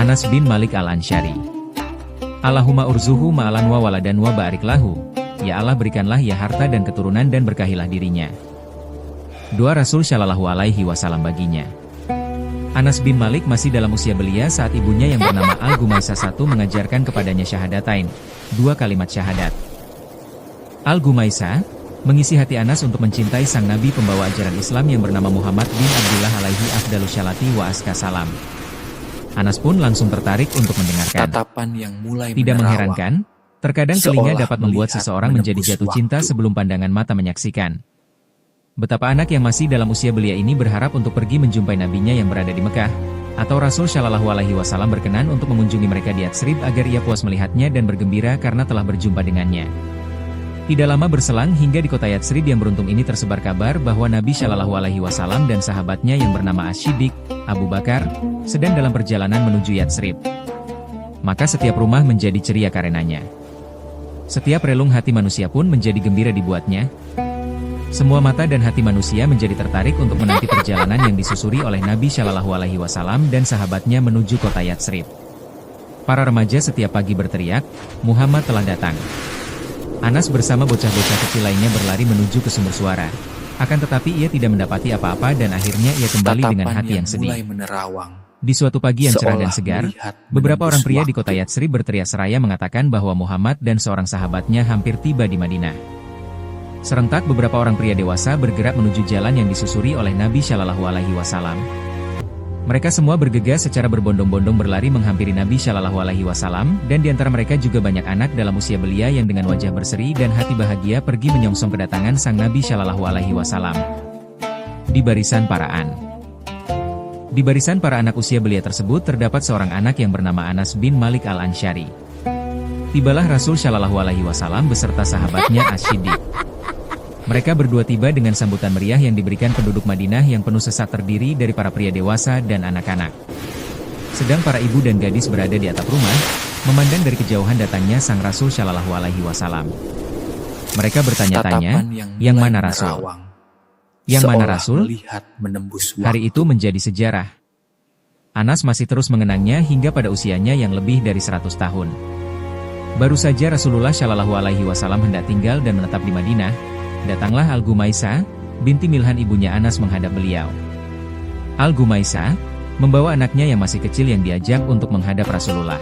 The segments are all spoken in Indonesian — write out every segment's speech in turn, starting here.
Anas bin Malik al-Ansyari. Allahumma urzuhu ma'alan wa waladan wa barik lahu. Ya Allah, berikanlah ia harta dan keturunan dan berkahilah dirinya. Doa Rasul Shallallahu Alaihi Wasallam baginya. Anas bin Malik masih dalam usia belia saat ibunya yang bernama Al-Gumaisah I mengajarkan kepadanya syahadatain, 2 kalimat syahadat. Al-Gumaisah mengisi hati Anas untuk mencintai sang Nabi pembawa ajaran Islam yang bernama Muhammad bin Abdullah alaihi afdalus syalati wa aska salam. Anas pun langsung tertarik untuk mendengarkan. Tatapan yang mulai Tidak menerawang. mengherankan, terkadang telinga dapat membuat seseorang menjadi jatuh cinta sebelum pandangan mata menyaksikan. Betapa anak yang masih dalam usia belia ini berharap untuk pergi menjumpai nabinya yang berada di Mekah, atau Rasul Shallallahu Alaihi Wasallam berkenan untuk mengunjungi mereka di Yatsrib agar ia puas melihatnya dan bergembira karena telah berjumpa dengannya. Tidak lama berselang hingga di kota Yatsrib yang beruntung ini tersebar kabar bahwa Nabi Shallallahu Alaihi Wasallam dan sahabatnya yang bernama Asy-Syiddiq, Abu Bakar, sedang dalam perjalanan menuju Yatsrib. Maka setiap rumah menjadi ceria karenanya. Setiap relung hati manusia pun menjadi gembira dibuatnya. Semua mata dan hati manusia menjadi tertarik untuk menanti perjalanan yang disusuri oleh Nabi Shallallahu Alaihi Wasallam dan sahabatnya menuju kota Yatsrib. Para remaja setiap pagi berteriak, Muhammad telah datang. Anas bersama bocah-bocah kecil lainnya berlari menuju ke sumber suara. Akan tetapi ia tidak mendapati apa-apa dan akhirnya ia kembali dengan hati yang sedih. Di suatu pagi yang cerah dan segar, beberapa orang pria di kota Yatsrib berteriak seraya mengatakan bahwa Muhammad dan seorang sahabatnya hampir tiba di Madinah. Serentak beberapa orang pria dewasa bergerak menuju jalan yang disusuri oleh Nabi Shallallahu Alaihi Wasallam. Mereka semua bergegas secara berbondong-bondong berlari menghampiri Nabi Shallallahu Alaihi Wasallam, dan di antara mereka juga banyak anak dalam usia belia yang dengan wajah berseri dan hati bahagia pergi menyongsong kedatangan sang Nabi Shallallahu Alaihi Wasallam. Di barisan para anak usia belia tersebut terdapat seorang anak yang bernama Anas bin Malik al-Ansyari. Tibalah Rasul Shallallahu Alaihi Wasallam beserta sahabatnya Asy-Syiddiq. Mereka berdua tiba dengan sambutan meriah yang diberikan penduduk Madinah yang penuh sesak terdiri dari para pria dewasa dan anak-anak. Sedang para ibu dan gadis berada di atap rumah, memandang dari kejauhan datangnya sang Rasul Shallallahu Alaihi Wasallam. Mereka bertanya-tanya, yang mana Rasul? Yang mana Rasul? Hari itu menjadi sejarah. Anas masih terus mengenangnya hingga pada usianya yang lebih dari 100 tahun. Baru saja Rasulullah Shallallahu Alaihi Wasallam hendak tinggal dan menetap di Madinah, datanglah Al-Gumaisah, binti Milhan ibunya Anas menghadap beliau. Al-Gumaisah membawa anaknya yang masih kecil yang diajak untuk menghadap Rasulullah.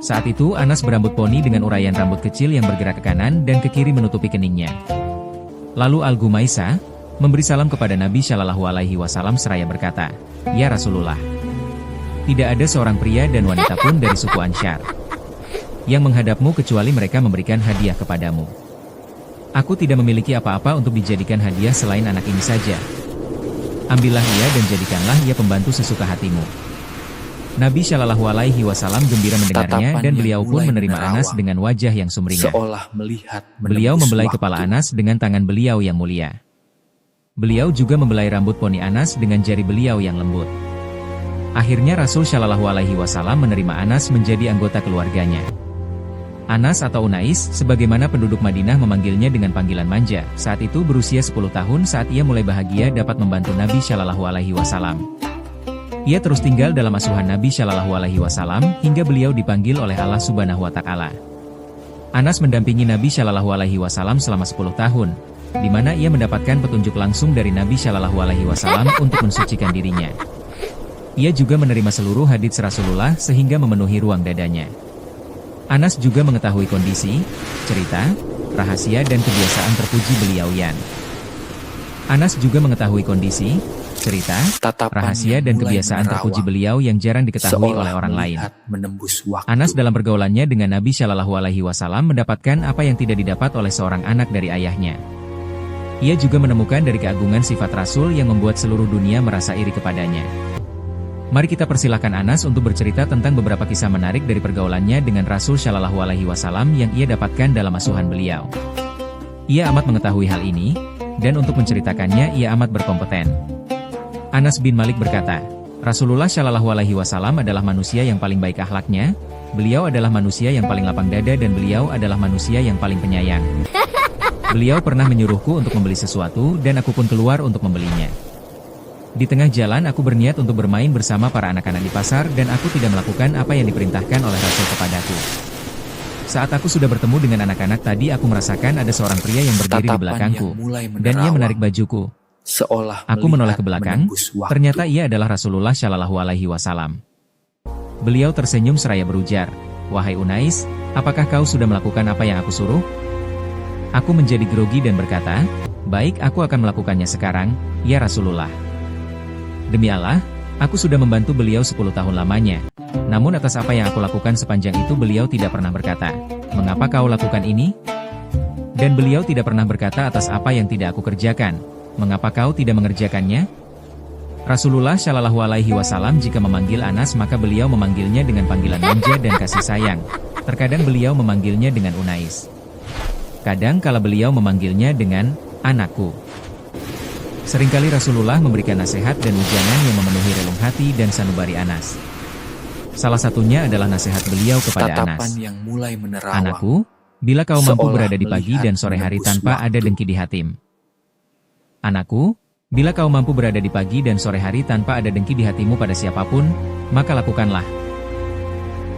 Saat itu Anas berambut poni dengan uraian rambut kecil yang bergerak ke kanan dan ke kiri menutupi keningnya. Lalu Al-Gumaisah memberi salam kepada Nabi Shallallahu Alaihi Wasallam seraya berkata, "Ya Rasulullah, tidak ada seorang pria dan wanita pun dari suku Ansyar yang menghadapmu kecuali mereka memberikan hadiah kepadamu. Aku tidak memiliki apa-apa untuk dijadikan hadiah selain anak ini saja. Ambillah ia dan jadikanlah ia pembantu sesuka hatimu." Nabi Shallallahu Alaihi Wasallam gembira mendengarnya dan beliau pun menerima Anas dengan wajah yang sumringah. Beliau membelai kepala Anas dengan tangan beliau yang mulia. Beliau juga membelai rambut poni Anas dengan jari beliau yang lembut. Akhirnya Rasul Shallallahu Alaihi Wasallam menerima Anas menjadi anggota keluarganya. Anas atau Unais, sebagaimana penduduk Madinah memanggilnya dengan panggilan manja, saat itu berusia 10 tahun saat ia mulai bahagia dapat membantu Nabi Shallallahu Alaihi Wasallam. Ia terus tinggal dalam asuhan Nabi Shallallahu Alaihi Wasallam hingga beliau dipanggil oleh Allah Subhanahu Wa Taala. Anas mendampingi Nabi Shallallahu Alaihi Wasallam selama 10 tahun, di mana ia mendapatkan petunjuk langsung dari Nabi Shallallahu Alaihi Wasallam untuk mensucikan dirinya. Ia juga menerima seluruh hadits Rasulullah sehingga memenuhi ruang dadanya. Anas juga mengetahui kondisi, cerita, rahasia dan kebiasaan terpuji beliau yang. Anas juga mengetahui kondisi, cerita, rahasia dan kebiasaan terpuji beliau yang jarang diketahui oleh orang lain. Anas dalam pergaulannya dengan Nabi Shallallahu Alaihi Wasallam mendapatkan apa yang tidak didapat oleh seorang anak dari ayahnya. Ia juga menemukan dari keagungan sifat Rasul yang membuat seluruh dunia merasa iri kepadanya. Mari kita persilahkan Anas untuk bercerita tentang beberapa kisah menarik dari pergaulannya dengan Rasul Shallallahu Alaihi Wasallam yang ia dapatkan dalam asuhan beliau. Ia amat mengetahui hal ini, dan untuk menceritakannya ia amat berkompeten. Anas bin Malik berkata, Rasulullah Shallallahu Alaihi Wasallam adalah manusia yang paling baik akhlaknya, beliau adalah manusia yang paling lapang dada dan beliau adalah manusia yang paling penyayang. Beliau pernah menyuruhku untuk membeli sesuatu dan aku pun keluar untuk membelinya. Di tengah jalan aku berniat untuk bermain bersama para anak-anak di pasar dan aku tidak melakukan apa yang diperintahkan oleh Rasul kepadaku. Saat aku sudah bertemu dengan anak-anak tadi aku merasakan ada seorang pria yang berdiri di belakangku, dan ia menarik bajuku. Aku menoleh ke belakang, ternyata ia adalah Rasulullah Shallallahu Alaihi Wasallam. Beliau tersenyum seraya berujar, "Wahai Unais, apakah kau sudah melakukan apa yang aku suruh?" Aku menjadi grogi dan berkata, "Baik, aku akan melakukannya sekarang, ya Rasulullah." Demi Allah, aku sudah membantu beliau 10 tahun lamanya. Namun atas apa yang aku lakukan sepanjang itu beliau tidak pernah berkata, "Mengapa kau lakukan ini?" Dan beliau tidak pernah berkata atas apa yang tidak aku kerjakan, "Mengapa kau tidak mengerjakannya?" Rasulullah Shallallahu Alaihi Wasallam jika memanggil Anas maka beliau memanggilnya dengan panggilan manja dan kasih sayang. Terkadang beliau memanggilnya dengan Unais. Kadang kala beliau memanggilnya dengan anakku. Seringkali Rasulullah memberikan nasihat dan ujangan yang memenuhi relung hati dan sanubari Anas. Salah satunya adalah nasihat beliau kepada Anas. "Anakku, bila kau mampu berada di pagi dan sore hari tanpa ada dengki di hatimu. Anakku, bila kau mampu berada di pagi dan sore hari tanpa ada dengki di hatimu pada siapapun, maka lakukanlah.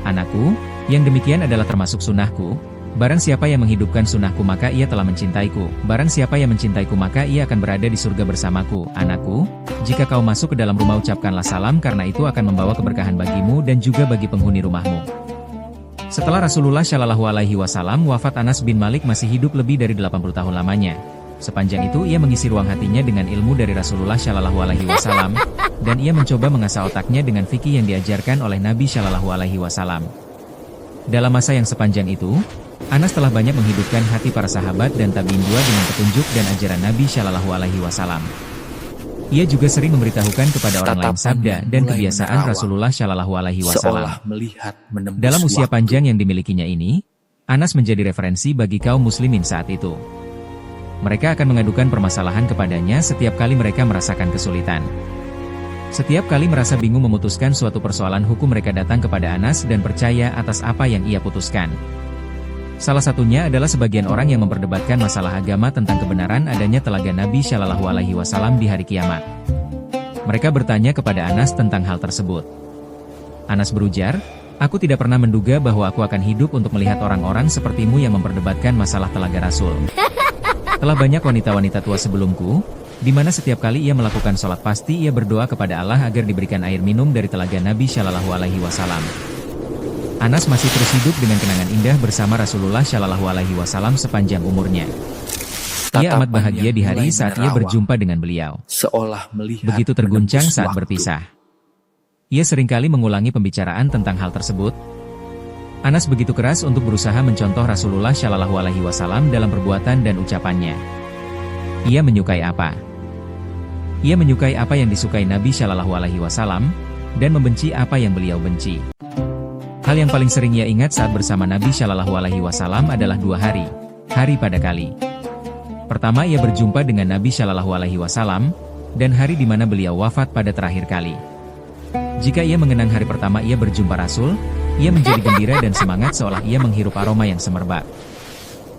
Anakku, yang demikian adalah termasuk sunnahku. Barang siapa yang menghidupkan sunnahku maka ia telah mencintaiku. Barang siapa yang mencintaiku maka ia akan berada di surga bersamaku. Anakku, jika kau masuk ke dalam rumah ucapkanlah salam karena itu akan membawa keberkahan bagimu dan juga bagi penghuni rumahmu." Setelah Rasulullah Shallallahu Alaihi Wasallam wafat, Anas bin Malik masih hidup lebih dari 80 tahun lamanya. Sepanjang itu ia mengisi ruang hatinya dengan ilmu dari Rasulullah Shallallahu Alaihi Wasallam, dan ia mencoba mengasah otaknya dengan fikih yang diajarkan oleh Nabi Shallallahu Alaihi Wasallam. Dalam masa yang sepanjang itu, Anas telah banyak menghidupkan hati para sahabat dan tabi'in dua dengan petunjuk dan ajaran Nabi Shallallahu Alaihi Wasallam. Ia juga sering memberitahukan kepada orang lain sabda dan kebiasaan Rasulullah Shallallahu Alaihi Wasallam. Dalam usia panjang yang dimilikinya ini, Anas menjadi referensi bagi kaum muslimin saat itu. Mereka akan mengadukan permasalahan kepadanya setiap kali mereka merasakan kesulitan. Setiap kali merasa bingung memutuskan suatu persoalan hukum mereka datang kepada Anas dan percaya atas apa yang ia putuskan. Salah satunya adalah sebagian orang yang memperdebatkan masalah agama tentang kebenaran adanya telaga Nabi Shallallahu Alaihi Wasallam di hari kiamat. Mereka bertanya kepada Anas tentang hal tersebut. Anas berujar, "Aku tidak pernah menduga bahwa aku akan hidup untuk melihat orang-orang sepertimu yang memperdebatkan masalah telaga Rasul. Telah banyak wanita-wanita tua sebelumku, di mana setiap kali ia melakukan sholat pasti ia berdoa kepada Allah agar diberikan air minum dari telaga Nabi Shallallahu Alaihi Wasallam." Anas masih terus hidup dengan kenangan indah bersama Rasulullah Shallallahu Alaihi Wasallam sepanjang umurnya. Ia amat bahagia di hari saat ia berjumpa dengan beliau. Begitu terguncang saat berpisah. Ia seringkali mengulangi pembicaraan tentang hal tersebut. Anas begitu keras untuk berusaha mencontoh Rasulullah Shallallahu Alaihi Wasallam dalam perbuatan dan ucapannya. Ia menyukai apa? Ia menyukai apa yang disukai Nabi Shallallahu Alaihi Wasallam dan membenci apa yang beliau benci. Hal yang paling sering ia ingat saat bersama Nabi Shallallahu Alaihi Wasallam adalah 2 hari. Hari pada kali pertama ia berjumpa dengan Nabi Shallallahu Alaihi Wasallam, dan hari di mana beliau wafat pada terakhir kali. Jika ia mengenang hari pertama ia berjumpa Rasul, ia menjadi gembira dan semangat seolah ia menghirup aroma yang semerbak.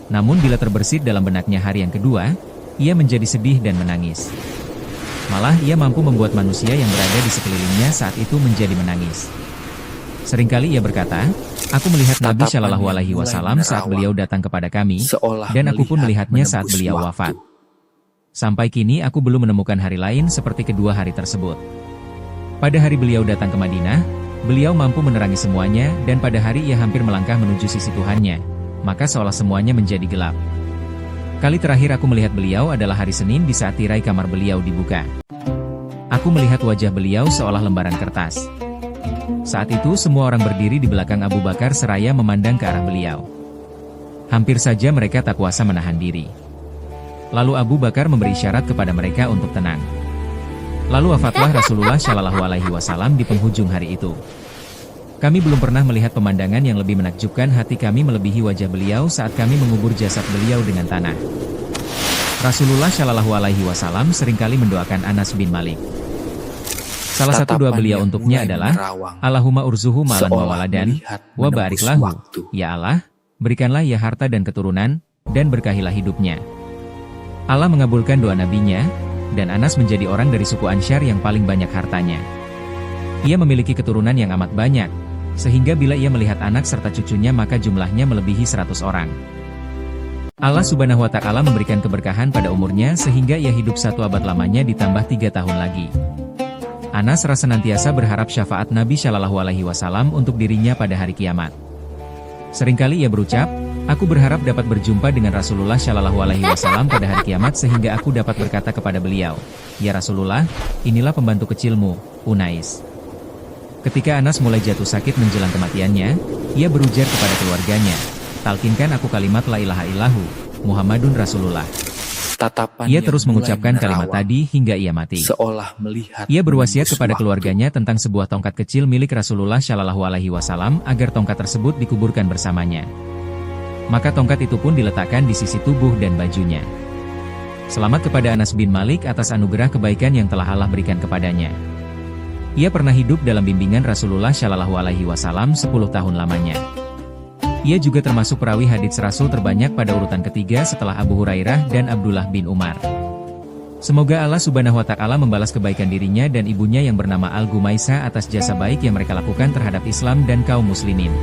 Namun bila terbersit dalam benaknya hari yang kedua, ia menjadi sedih dan menangis. Malah ia mampu membuat manusia yang berada di sekelilingnya saat itu menjadi menangis. Seringkali ia berkata, "Aku melihat Nabi Shallallahu Alaihi Wasallam saat beliau datang kepada kami, dan aku pun melihatnya saat beliau wafat. Sampai kini aku belum menemukan hari lain seperti kedua hari tersebut." Pada hari beliau datang ke Madinah, beliau mampu menerangi semuanya, dan pada hari ia hampir melangkah menuju sisi Tuhannya, maka seolah semuanya menjadi gelap. Kali terakhir aku melihat beliau adalah hari Senin di saat tirai kamar beliau dibuka. Aku melihat wajah beliau seolah lembaran kertas. Saat itu semua orang berdiri di belakang Abu Bakar seraya memandang ke arah beliau. Hampir saja mereka tak kuasa menahan diri. Lalu Abu Bakar memberi isyarat kepada mereka untuk tenang. Lalu wafatlah Rasulullah Shallallahu Alaihi Wasallam di penghujung hari itu. Kami belum pernah melihat pemandangan yang lebih menakjubkan hati kami melebihi wajah beliau saat kami mengubur jasad beliau dengan tanah. Rasulullah Shallallahu Alaihi Wasallam seringkali mendoakan Anas bin Malik. Salah satu doa beliau untuknya adalah, "Allahumma urzuhu malan wa waladan, wa barik lahu." Ya Allah, berikanlah ia harta dan keturunan, dan berkahilah hidupnya. Allah mengabulkan doa nabinya, dan Anas menjadi orang dari suku Ansyar yang paling banyak hartanya. Ia memiliki keturunan yang amat banyak, sehingga bila ia melihat anak serta cucunya maka jumlahnya melebihi 100 orang. Allah Subhanahu wa Ta'ala memberikan keberkahan pada umurnya sehingga ia hidup 1 abad lamanya ditambah 3 tahun lagi. Anas senantiasa berharap syafaat Nabi Shallallahu Alaihi Wasallam untuk dirinya pada hari kiamat. Seringkali ia berucap, "Aku berharap dapat berjumpa dengan Rasulullah Shallallahu Alaihi Wasallam pada hari kiamat sehingga aku dapat berkata kepada beliau, 'Ya Rasulullah, inilah pembantu kecilmu, Unais.'" Ketika Anas mulai jatuh sakit menjelang kematiannya, ia berujar kepada keluarganya, "Talkinkan aku kalimat la ilaha illahu, Muhammadun Rasulullah." Ia terus mengucapkan kalimat tadi hingga ia mati. Seolah melihat ia berwasiat kepada keluarganya tentang sebuah tongkat kecil milik Rasulullah Shallallahu Alaihi Wasallam agar tongkat tersebut dikuburkan bersamanya. Maka tongkat itu pun diletakkan di sisi tubuh dan bajunya. Selamat kepada Anas bin Malik atas anugerah kebaikan yang telah Allah berikan kepadanya. Ia pernah hidup dalam bimbingan Rasulullah Shallallahu Alaihi Wasallam 10 tahun lamanya. Ia juga termasuk perawi hadits Rasul terbanyak pada urutan ketiga setelah Abu Hurairah dan Abdullah bin Umar. Semoga Allah Subhanahu wa Ta'ala membalas kebaikan dirinya dan ibunya yang bernama Al-Gumaisah atas jasa baik yang mereka lakukan terhadap Islam dan kaum muslimin.